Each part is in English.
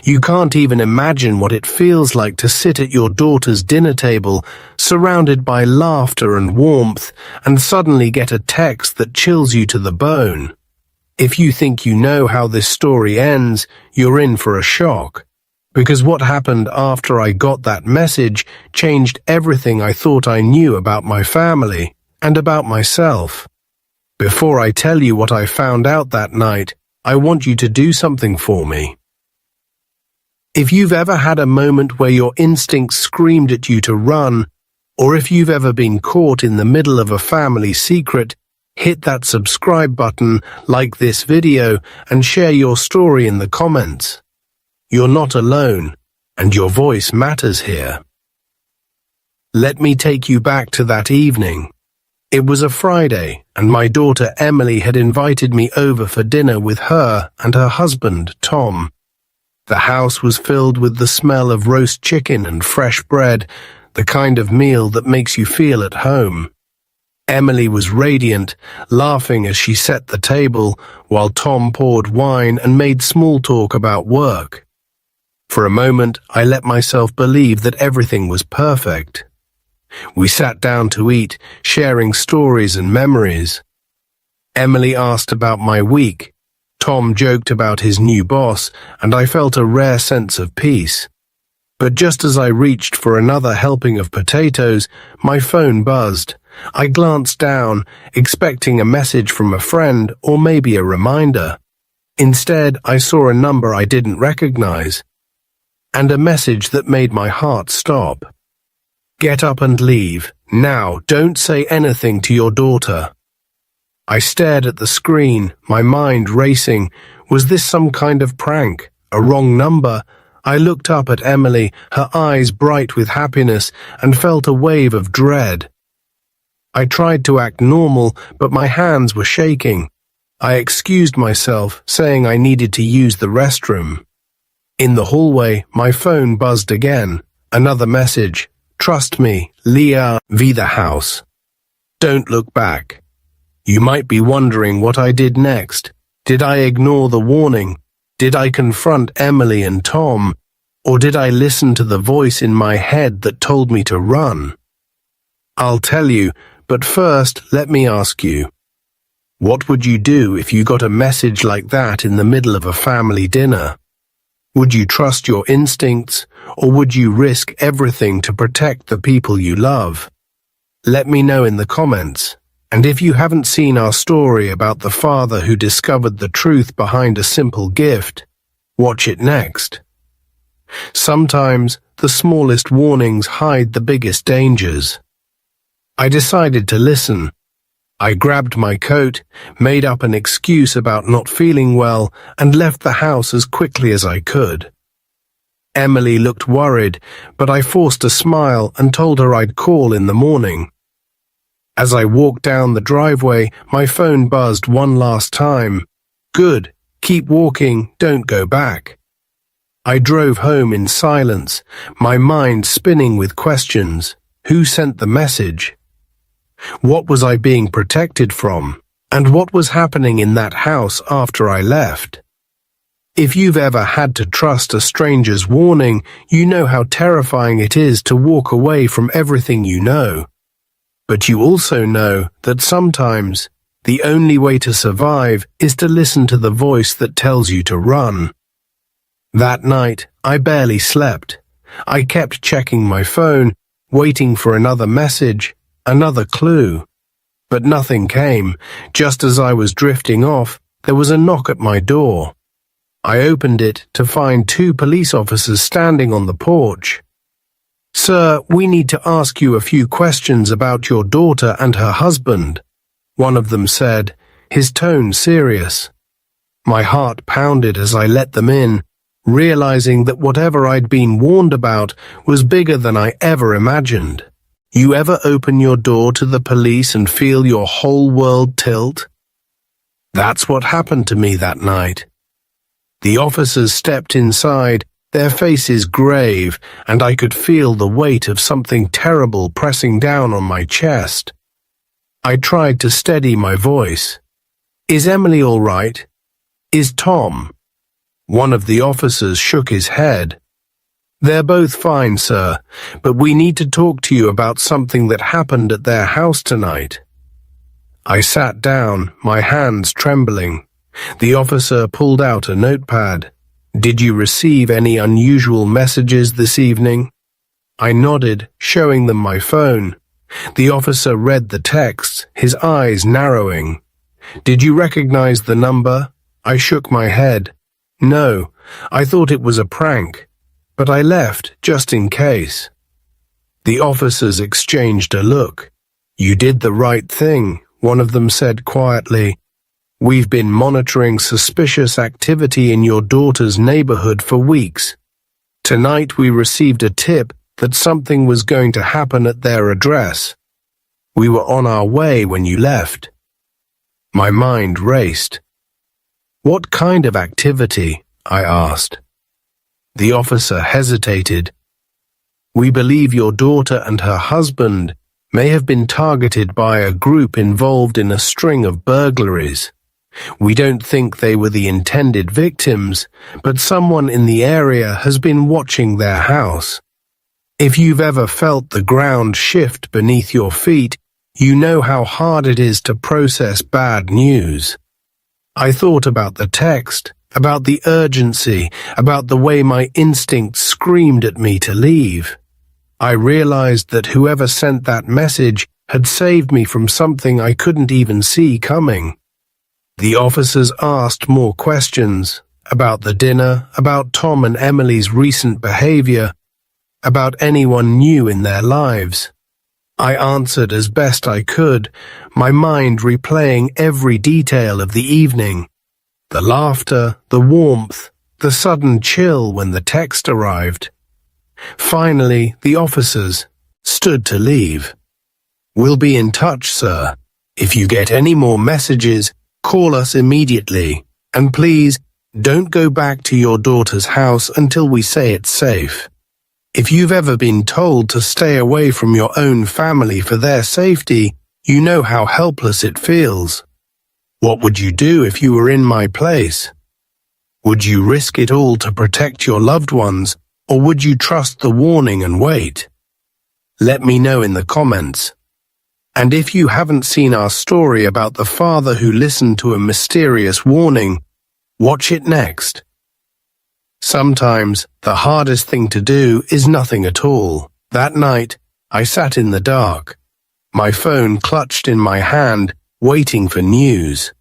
You can't even imagine what it feels like to sit at your daughter's dinner table, surrounded by laughter and warmth, and suddenly get a text that chills you to the bone. If you think you know how this story ends, you're in for a shock. Because what happened after I got that message changed everything I thought I knew about my family and about myself. Before I tell you what I found out that night, I want you to do something for me. If you've ever had a moment where your instincts screamed at you to run, or if you've ever been caught in the middle of a family secret, hit that subscribe button, like this video, and share your story in the comments. You're not alone, and your voice matters here. Let me take you back to that evening. It was a Friday, and my daughter Emily had invited me over for dinner with her and her husband, Tom. The house was filled with the smell of roast chicken and fresh bread, the kind of meal that makes you feel at home. Emily was radiant, laughing as she set the table, while Tom poured wine and made small talk about work. For a moment, I let myself believe that everything was perfect. We sat down to eat, sharing stories and memories. Emily asked about my week. Tom joked about his new boss, and I felt a rare sense of peace. But just as I reached for another helping of potatoes, my phone buzzed. I glanced down, expecting a message from a friend or maybe a reminder. Instead, I saw a number I didn't recognize, and a message that made my heart stop. "Get up and leave. Now, don't say anything to your daughter." I stared at the screen, my mind racing. Was this some kind of prank? A wrong number? I looked up at Emily, her eyes bright with happiness, and felt a wave of dread. I tried to act normal, but my hands were shaking. I excused myself, saying I needed to use the restroom. In the hallway, my phone buzzed again. Another message. "Trust me, Leah v. the house. Don't look back." You might be wondering what I did next. Did I ignore the warning? Did I confront Emily and Tom? Or did I listen to the voice in my head that told me to run? I'll tell you, but first let me ask you. What would you do if you got a message like that in the middle of a family dinner? Would you trust your instincts, or would you risk everything to protect the people you love? Let me know in the comments. And if you haven't seen our story about the father who discovered the truth behind a simple gift, watch it next. Sometimes the smallest warnings hide the biggest dangers. I decided to listen. I grabbed my coat, made up an excuse about not feeling well, and left the house as quickly as I could. Emily looked worried, but I forced a smile and told her I'd call in the morning. As I walked down the driveway, my phone buzzed one last time. "Good, keep walking, don't go back." I drove home in silence, my mind spinning with questions. Who sent the message? What was I being protected from? And what was happening in that house after I left? If you've ever had to trust a stranger's warning, you know how terrifying it is to walk away from everything you know. But you also know that sometimes the only way to survive is to listen to the voice that tells you to run. That night, I barely slept. I kept checking my phone, waiting for another message, another clue. But nothing came. Just as I was drifting off, there was a knock at my door. I opened it to find 2 police officers standing on the porch. "Sir, we need to ask you a few questions about your daughter and her husband," one of them said, his tone serious. My heart pounded as I let them in, realizing that whatever I'd been warned about was bigger than I ever imagined. You ever open your door to the police and feel your whole world tilt? That's what happened to me that night. The officers stepped inside, their faces grave, and I could feel the weight of something terrible pressing down on my chest. I tried to steady my voice. "Is Emily all right? Is Tom?" One of the officers shook his head. "They're both fine, sir, but we need to talk to you about something that happened at their house tonight." I sat down, my hands trembling. The officer pulled out a notepad. "Did you receive any unusual messages this evening?" I nodded, showing them my phone. The officer read the texts, his eyes narrowing. "Did you recognize the number?" I shook my head. "No, I thought it was a prank, but I left just in case." The officers exchanged a look. "You did the right thing," one of them said quietly. "We've been monitoring suspicious activity in your daughter's neighborhood for weeks. Tonight we received a tip that something was going to happen at their address. We were on our way when you left." My mind raced. "What kind of activity?" I asked. The officer hesitated. "We believe your daughter and her husband may have been targeted by a group involved in a string of burglaries. We don't think they were the intended victims, but someone in the area has been watching their house. If you've ever felt the ground shift beneath your feet, you know how hard it is to process bad news." I thought about the text, about the urgency, about the way my instincts screamed at me to leave. I realized that whoever sent that message had saved me from something I couldn't even see coming. The officers asked more questions about the dinner, about Tom and Emily's recent behavior, about anyone new in their lives. I answered as best I could, my mind replaying every detail of the evening. The laughter, the warmth, the sudden chill when the text arrived. Finally, the officers stood to leave. "We'll be in touch, sir. If you get any more messages, call us immediately. And please, don't go back to your daughter's house until we say it's safe. If you've ever been told to stay away from your own family for their safety, you know how helpless it feels. What would you do if you were in my place? Would you risk it all to protect your loved ones, or would you trust the warning and wait? Let me know in the comments. And if you haven't seen our story about the father who listened to a mysterious warning, watch it next. Sometimes the hardest thing to do is nothing at all. That night, I sat in the dark, my phone clutched in my hand, waiting for news.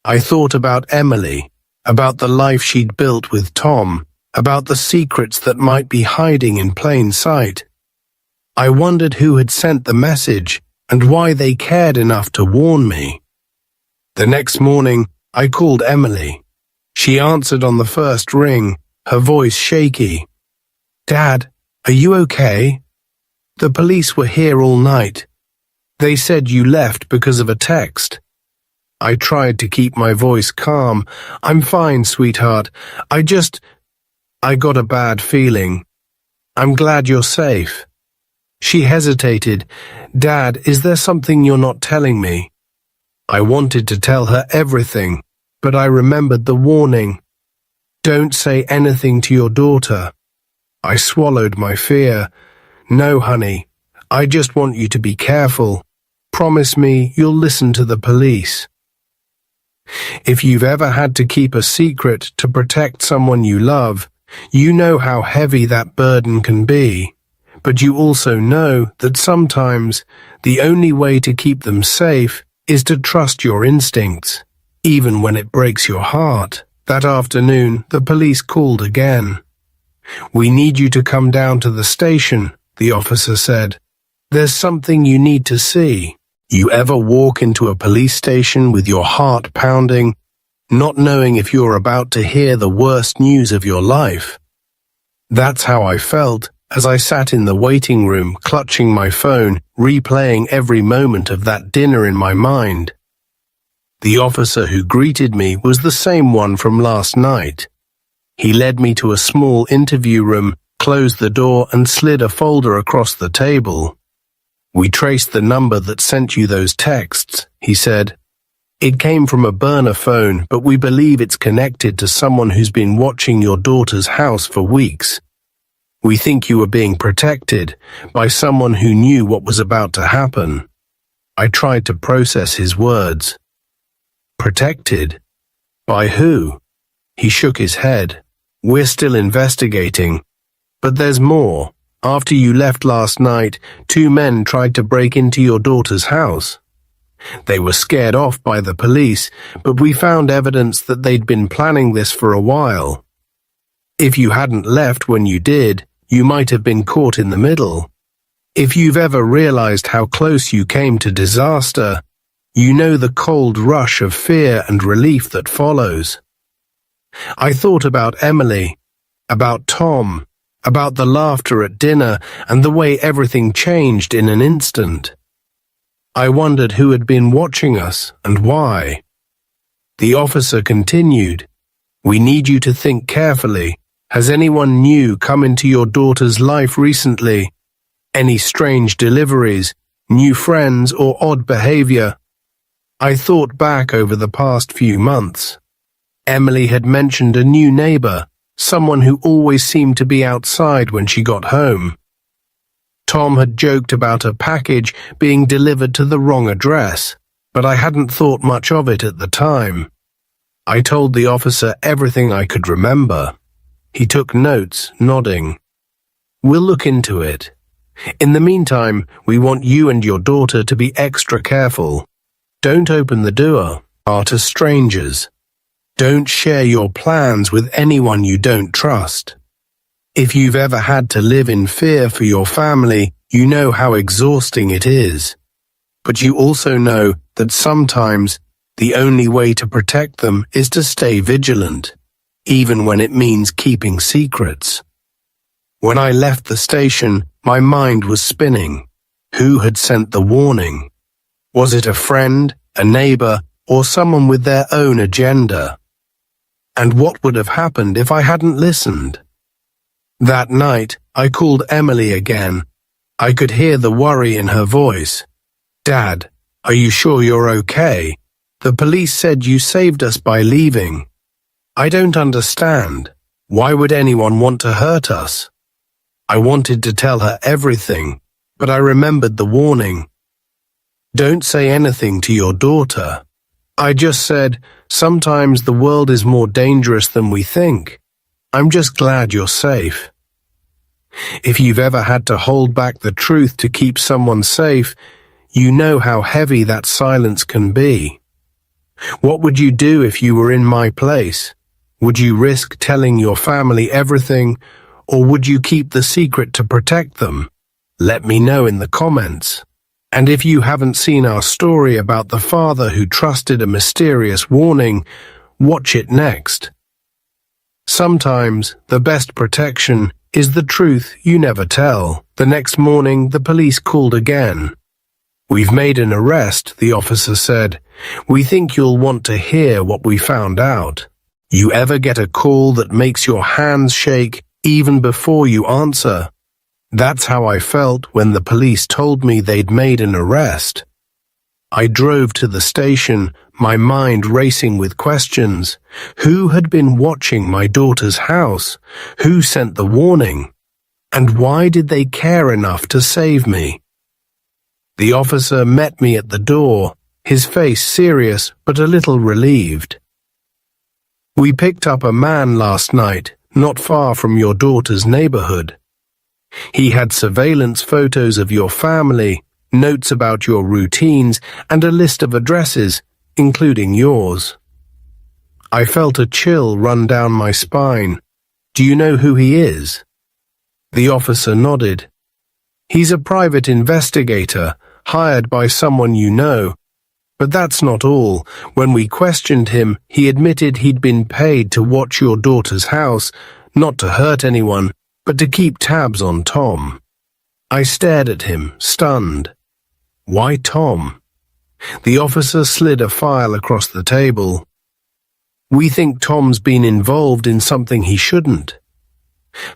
I thought about Emily, about the life she'd built with Tom, about the secrets that might be hiding in plain sight. I wondered who had sent the message and why they cared enough to warn me. The next morning, I called Emily. She answered on the first ring, her voice shaky. "Dad, are you okay? The police were here all night. They said you left because of a text." I tried to keep my voice calm. "I'm fine, sweetheart. I got a bad feeling. I'm glad you're safe." She hesitated. "Dad, is there something you're not telling me?" I wanted to tell her everything, but I remembered the warning. "Don't say anything to your daughter." I swallowed my fear. "No, honey, I just want you to be careful. Promise me you'll listen to the police." If you've ever had to keep a secret to protect someone you love, you know how heavy that burden can be. But you also know that sometimes the only way to keep them safe is to trust your instincts, even when it breaks your heart. That afternoon, the police called again. "We need you to come down to the station," the officer said. "There's something you need to see." You ever walk into a police station with your heart pounding, not knowing if you're about to hear the worst news of your life? That's how I felt as I sat in the waiting room, clutching my phone, replaying every moment of that dinner in my mind. The officer who greeted me was the same one from last night. He led me to a small interview room, closed the door, and slid a folder across the table. "We traced the number that sent you those texts," he said. It came from a burner phone, but we believe it's connected to someone who's been watching your daughter's house for weeks. We think you were being protected by someone who knew what was about to happen." I tried to process his words. Protected? By who? He shook his head. "We're still investigating. But there's more. After you left last night, 2 men tried to break into your daughter's house. They were scared off by the police, but we found evidence that they'd been planning this for a while. If you hadn't left when you did, you might have been caught in the middle. If you've ever realized how close you came to disaster, you know the cold rush of fear and relief that follows. I thought about Emily, about Tom, about the laughter at dinner and the way everything changed in an instant. I wondered who had been watching us and why." The officer continued, "We need you to think carefully. Has anyone new come into your daughter's life recently? Any strange deliveries, new friends, or odd behavior?" I thought back over the past few months. Emily had mentioned a new neighbor, someone who always seemed to be outside when she got home. Tom had joked about a package being delivered to the wrong address, but I hadn't thought much of it at the time. I told the officer everything I could remember. He took notes, nodding. "We'll look into it. In the meantime, we want you and your daughter to be extra careful. Don't open the door to strangers. Don't share your plans with anyone you don't trust. If you've ever had to live in fear for your family, you know how exhausting it is. But you also know that sometimes the only way to protect them is to stay vigilant, even when it means keeping secrets." When I left the station, my mind was spinning. Who had sent the warning? Was it a friend, a neighbor, or someone with their own agenda? And what would have happened if I hadn't listened? That night, I called Emily again. I could hear the worry in her voice. "Dad, are you sure you're okay? The police said you saved us by leaving. I don't understand. Why would anyone want to hurt us?" I wanted to tell her everything, but I remembered the warning. "Don't say anything to your daughter." I just said, "Sometimes the world is more dangerous than we think. I'm just glad you're safe." If you've ever had to hold back the truth to keep someone safe, you know how heavy that silence can be. What would you do if you were in my place? Would you risk telling your family everything, or would you keep the secret to protect them? Let me know in the comments. And if you haven't seen our story about the father who trusted a mysterious warning, watch it next. Sometimes the best protection is the truth you never tell. The next morning, the police called again. "We've made an arrest," the officer said. "We think you'll want to hear what we found out." You ever get a call that makes your hands shake even before you answer? That's how I felt when the police told me they'd made an arrest. I drove to the station, my mind racing with questions. Who had been watching my daughter's house? Who sent the warning? And why did they care enough to save me? The officer met me at the door, his face serious but a little relieved. "We picked up a man last night, not far from your daughter's neighborhood. He had surveillance photos of your family, notes about your routines, and a list of addresses, including yours." I felt a chill run down my spine. "Do you know who he is?" The officer nodded. "He's a private investigator, hired by someone you know. But that's not all. When we questioned him, he admitted he'd been paid to watch your daughter's house, not to hurt anyone, but to keep tabs on Tom." I stared at him, stunned. Why Tom? The officer slid a file across the table. "We think Tom's been involved in something he shouldn't.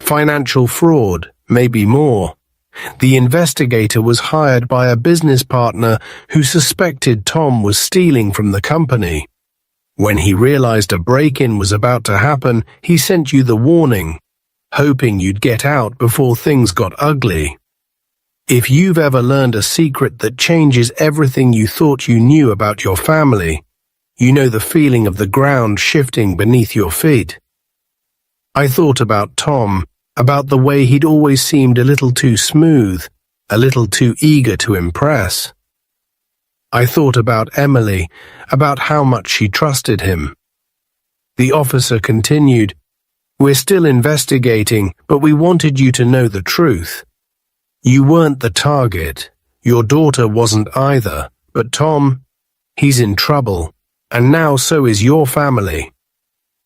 Financial fraud, maybe more. The investigator was hired by a business partner who suspected Tom was stealing from the company. When he realized a break-in was about to happen, he sent you the warning, hoping you'd get out before things got ugly. If you've ever learned a secret that changes everything you thought you knew about your family, you know the feeling of the ground shifting beneath your feet. I thought about Tom, about the way he'd always seemed a little too smooth, a little too eager to impress. I thought about Emily, about how much she trusted him. The officer continued, "We're still investigating, but we wanted you to know the truth. You weren't the target. Your daughter wasn't either. But Tom, he's in trouble, and now so is your family."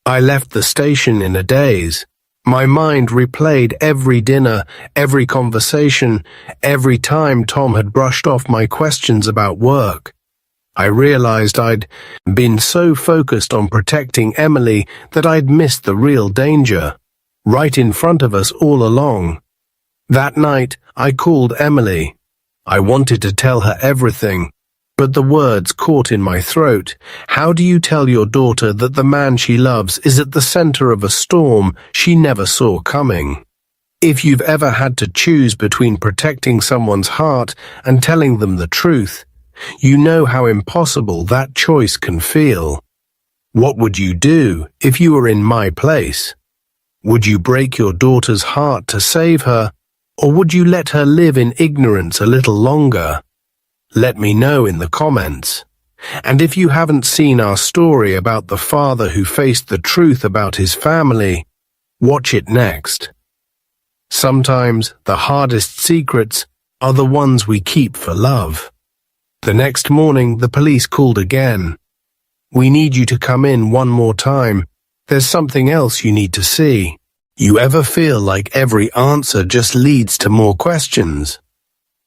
I left the station in a daze. My mind replayed every dinner, every conversation, every time Tom had brushed off my questions about work. I realized I'd been so focused on protecting Emily that I'd missed the real danger, right in front of us all along. That night, I called Emily. I wanted to tell her everything, but the words caught in my throat. How do you tell your daughter that the man she loves is at the center of a storm she never saw coming? If you've ever had to choose between protecting someone's heart and telling them the truth, you know how impossible that choice can feel. What would you do if you were in my place? Would you break your daughter's heart to save her, or would you let her live in ignorance a little longer? Let me know in the comments. And if you haven't seen our story about the father who faced the truth about his family, watch it next. Sometimes the hardest secrets are the ones we keep for love. The next morning, the police called again. "We need you to come in one more time. There's something else you need to see." You ever feel like every answer just leads to more questions?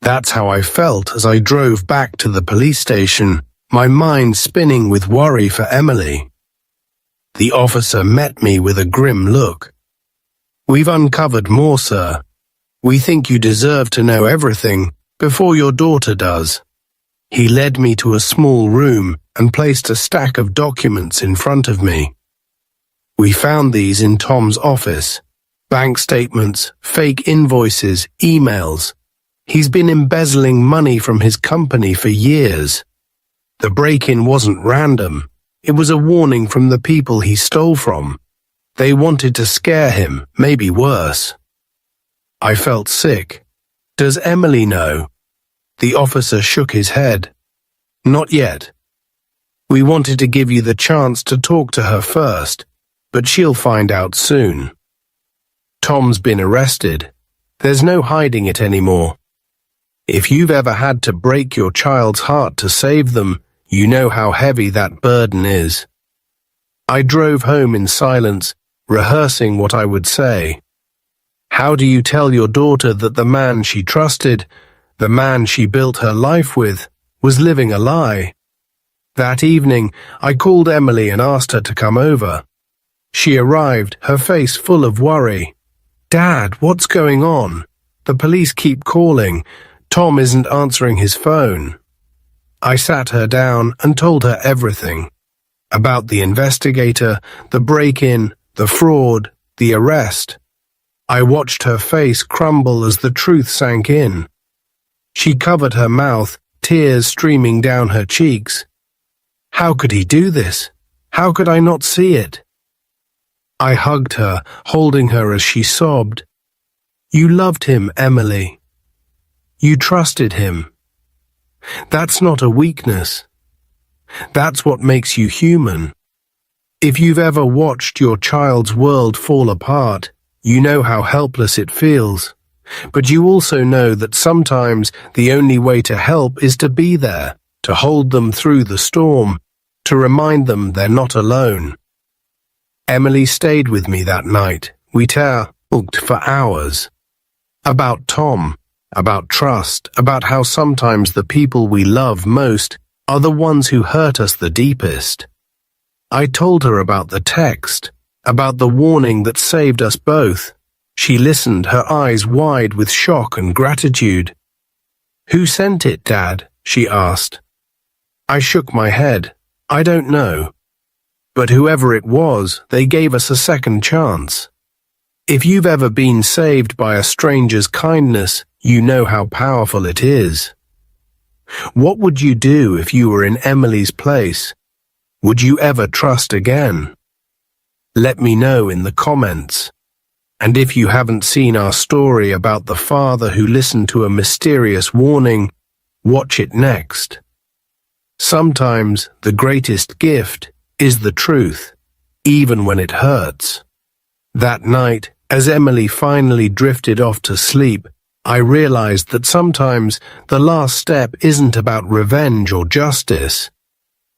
That's how I felt as I drove back to the police station, my mind spinning with worry for Emily. The officer met me with a grim look. "We've uncovered more, sir. We think you deserve to know everything before your daughter does." He led me to a small room and placed a stack of documents in front of me. We found these in Tom's office. Bank statements, fake invoices, emails. He's been embezzling money from his company for years. The break-in wasn't random. It was a warning from the people he stole from. They wanted to scare him, maybe worse. I felt sick. "Does Emily know?" The officer shook his head. "Not yet. We wanted to give you the chance to talk to her first, but she'll find out soon. Tom's been arrested. There's no hiding it anymore. If you've ever had to break your child's heart to save them, you know how heavy that burden is." I drove home in silence, rehearsing what I would say. How do you tell your daughter that the man she trusted, the man she built her life with, was living a lie? That evening, I called Emily and asked her to come over. She arrived, her face full of worry. "Dad, what's going on? The police keep calling. Tom isn't answering his phone." I sat her down and told her everything. About the investigator, the break-in, the fraud, the arrest. I watched her face crumble as the truth sank in. She covered her mouth, tears streaming down her cheeks. How could he do this? How could I not see it? I hugged her, holding her as she sobbed. "You loved him, Emily. You trusted him. That's not a weakness. That's what makes you human. If you've ever watched your child's world fall apart, you know how helpless it feels. But you also know that sometimes the only way to help is to be there, to hold them through the storm, to remind them they're not alone." Emily stayed with me that night. We talked for hours. About Tom, about trust, about how sometimes the people we love most are the ones who hurt us the deepest. I told her about the text, about the warning that saved us both, She listened, her eyes wide with shock and gratitude. "Who sent it, Dad?" she asked. I shook my head. I don't know. But whoever it was, they gave us a second chance. If you've ever been saved by a stranger's kindness, you know how powerful it is. What would you do if you were in Emily's place? Would you ever trust again? Let me know in the comments. And if you haven't seen our story about the father who listened to a mysterious warning, watch it next. Sometimes the greatest gift is the truth, even when it hurts. That night, as Emily finally drifted off to sleep, I realized that sometimes the last step isn't about revenge or justice.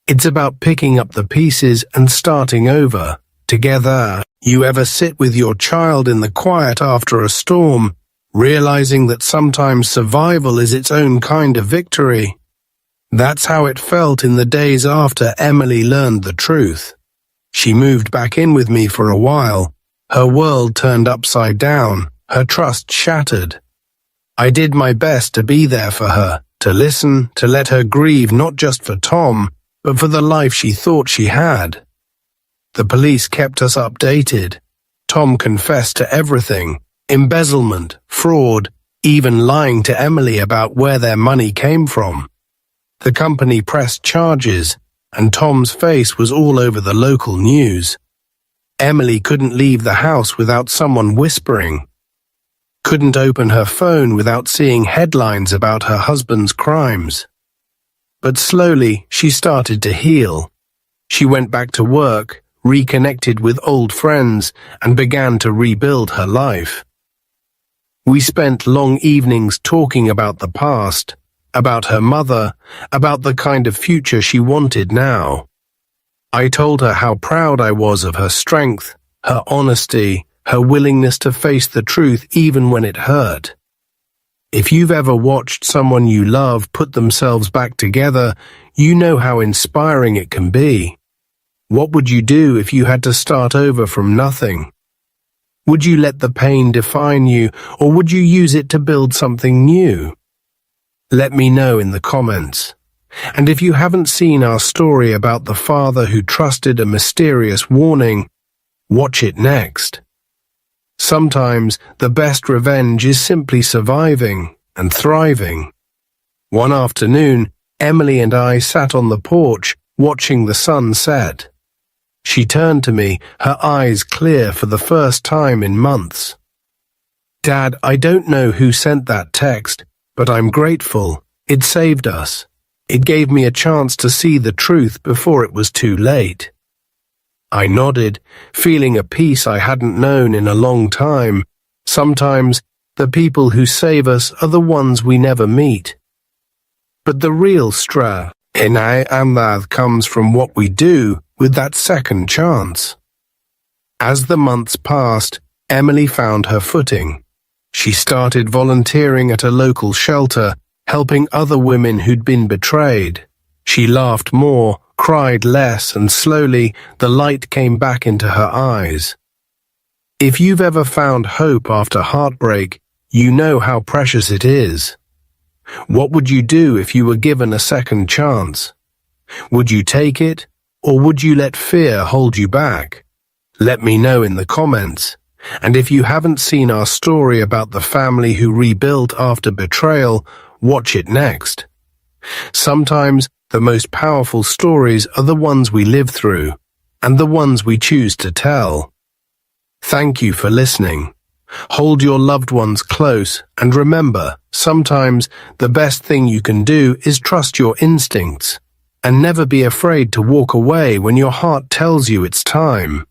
It's about picking up the pieces and starting over, together. You ever sit with your child in the quiet after a storm, realizing that sometimes survival is its own kind of victory? That's how it felt in the days after Emily learned the truth. She moved back in with me for a while. Her world turned upside down, her trust shattered. I did my best to be there for her, to listen, to let her grieve not just for Tom, but for the life she thought she had. The police kept us updated. Tom confessed to everything: embezzlement, fraud, even lying to Emily about where their money came from. The company pressed charges, and Tom's face was all over the local news. Emily couldn't leave the house without someone whispering. Couldn't open her phone without seeing headlines about her husband's crimes. But slowly, she started to heal. She went back to work, reconnected with old friends, and began to rebuild her life. We spent long evenings talking about the past, about her mother, about the kind of future she wanted now. I told her how proud I was of her strength, her honesty, her willingness to face the truth even when it hurt. If you've ever watched someone you love put themselves back together, you know how inspiring it can be. What would you do if you had to start over from nothing? Would you let the pain define you, or would you use it to build something new? Let me know in the comments. And if you haven't seen our story about the father who trusted a mysterious warning, watch it next. Sometimes the best revenge is simply surviving and thriving. One afternoon, Emily and I sat on the porch watching the sun set. She turned to me, her eyes clear for the first time in months. "Dad, I don't know who sent that text, but I'm grateful. It saved us. It gave me a chance to see the truth before it was too late." I nodded, feeling a peace I hadn't known in a long time. Sometimes the people who save us are the ones we never meet. But the real strength in our comes from what we do with that second chance. As the months passed, Emily found her footing. She started volunteering at a local shelter, helping other women who'd been betrayed. She laughed more, cried less, and slowly the light came back into her eyes. If you've ever found hope after heartbreak, you know how precious it is. What would you do if you were given a second chance? Would you take it, or would you let fear hold you back? Let me know in the comments. And if you haven't seen our story about the family who rebuilt after betrayal, watch it next. Sometimes the most powerful stories are the ones we live through, and the ones we choose to tell. Thank you for listening. Hold your loved ones close, and remember, sometimes the best thing you can do is trust your instincts, and never be afraid to walk away when your heart tells you it's time.